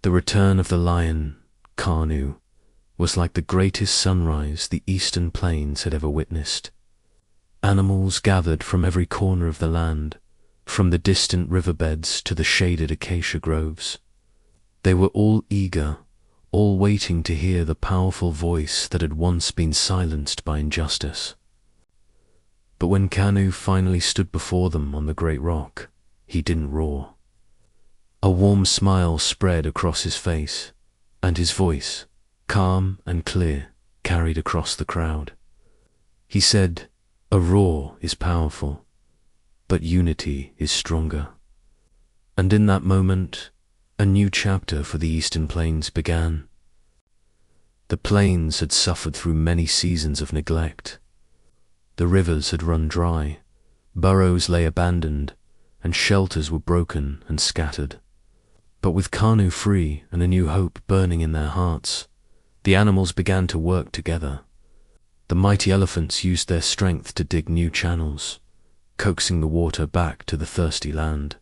The return of the lion, Kanu, was like the greatest sunrise the eastern plains had ever witnessed. Animals gathered from every corner of the land, from the distant riverbeds to the shaded acacia groves. They were all eager, all waiting to hear the powerful voice that had once been silenced by injustice. But when Kanu finally stood before them on the great rock, he didn't roar. A warm smile spread across his face, and his voice, calm and clear, carried across the crowd. He said, "A roar is powerful, but unity is stronger." And in that moment, a new chapter for the Eastern Plains began. The plains had suffered through many seasons of neglect. The rivers had run dry, burrows lay abandoned, and shelters were broken and scattered. But with Kanu free and a new hope burning in their hearts, the animals began to work together. The mighty elephants used their strength to dig new channels, coaxing the water back to the thirsty land.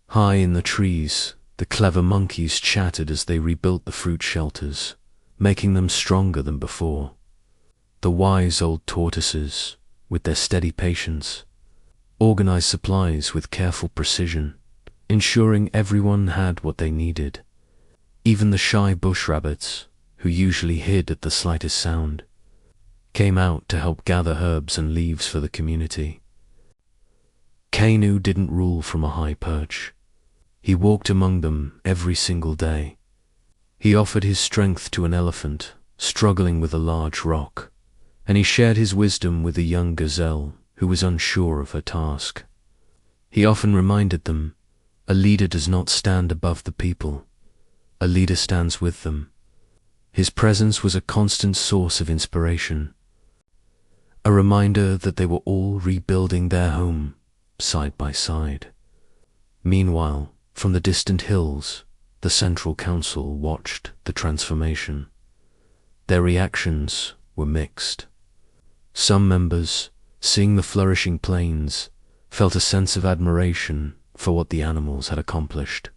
High in the trees, the clever monkeys chattered as they rebuilt the fruit shelters, making them stronger than before. The wise old tortoises, with their steady patience, organized supplies with careful precision, ensuring everyone had what they needed. Even the shy bush rabbits, who usually hid at the slightest sound, came out to help gather herbs and leaves for the community. Kanu didn't rule from a high perch. He walked among them every single day. He offered his strength to an elephant struggling with a large rock, and he shared his wisdom with a young gazelle who was unsure of her task. He often reminded them, a leader does not stand above the people. A leader stands with them. His presence was a constant source of inspiration, a reminder that they were all rebuilding their home, side by side. Meanwhile, from the distant hills, the Central Council watched the transformation. Their reactions were mixed. Some members, seeing the flourishing plains, felt a sense of admiration for what the animals had accomplished.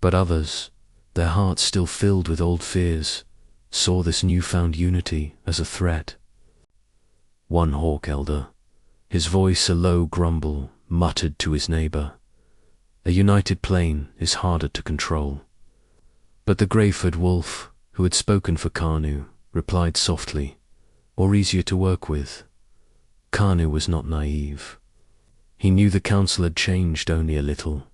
But others, their hearts still filled with old fears, saw this newfound unity as a threat. One hawk elder, his voice a low grumble, muttered to his neighbor, "A united plain is harder to control." But the grey-footed wolf, who had spoken for Kanu, replied softly, "Or easier to work with." Kanu was not naive. He knew the council had changed only a little.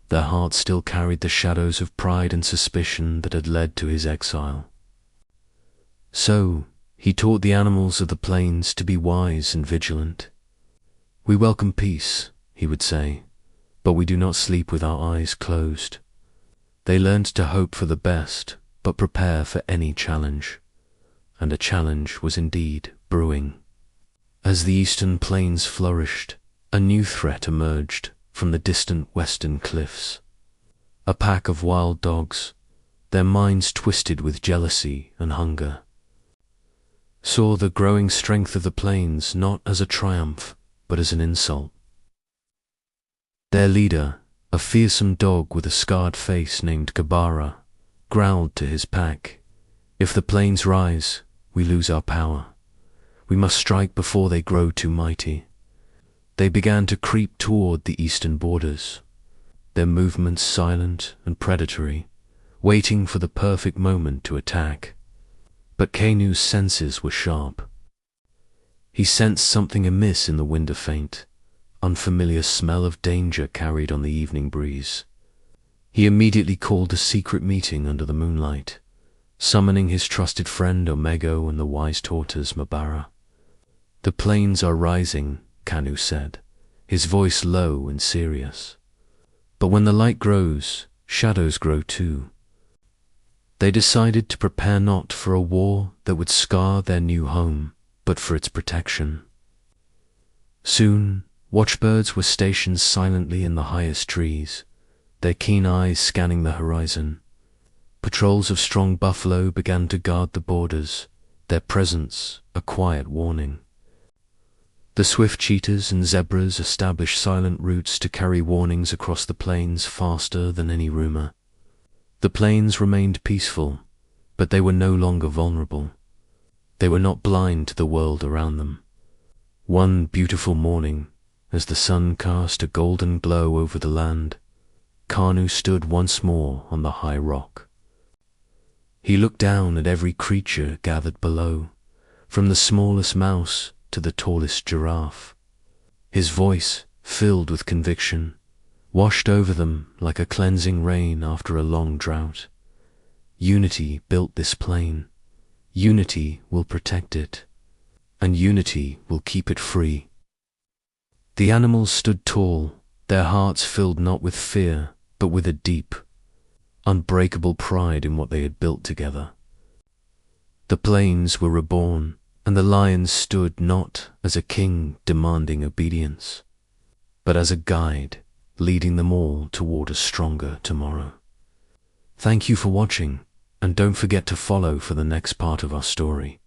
Their hearts still carried the shadows of pride and suspicion that had led to his exile. So, he taught the animals of the plains to be wise and vigilant. "We welcome peace," he would say, "but we do not sleep with our eyes closed." They learned to hope for the best, but prepare for any challenge. And a challenge was indeed brewing. As the eastern plains flourished, a new threat emerged from the distant western cliffs. A pack of wild dogs, their minds twisted with jealousy and hunger, saw the growing strength of the plains not as a triumph, but as an insult. Their leader, a fearsome dog with a scarred face named Gabara, growled to his pack, "If the plains rise, we lose our power. We must strike before they grow too mighty." They began to creep toward the eastern borders, their movements silent and predatory, waiting for the perfect moment to attack. But Kanu's senses were sharp. He sensed something amiss in the winter faint, unfamiliar smell of danger carried on the evening breeze. He immediately called a secret meeting under the moonlight, summoning his trusted friend Omego and the wise tortoise Mabara. "The plains are rising," Kanu said, his voice low and serious. "But when the light grows, shadows grow too." They decided to prepare not for a war that would scar their new home, but for its protection. Soon, watchbirds were stationed silently in the highest trees, their keen eyes scanning the horizon. Patrols of strong buffalo began to guard the borders, their presence a quiet warning. The swift cheetahs and zebras established silent routes to carry warnings across the plains faster than any rumor. The plains remained peaceful, but they were no longer vulnerable. They were not blind to the world around them. One beautiful morning, as the sun cast a golden glow over the land, Kanu stood once more on the high rock. He looked down at every creature gathered below, from the smallest mouse to the tallest giraffe. His voice, filled with conviction, washed over them like a cleansing rain after a long drought. Unity built this plain. Unity will protect it, and unity will keep it free. The animals stood tall, their hearts filled not with fear, but with a deep, unbreakable pride in what they had built together. The plains were reborn, and the lion stood not as a king demanding obedience, but as a guide leading them all toward a stronger tomorrow. Thank you for watching, and don't forget to follow for the next part of our story.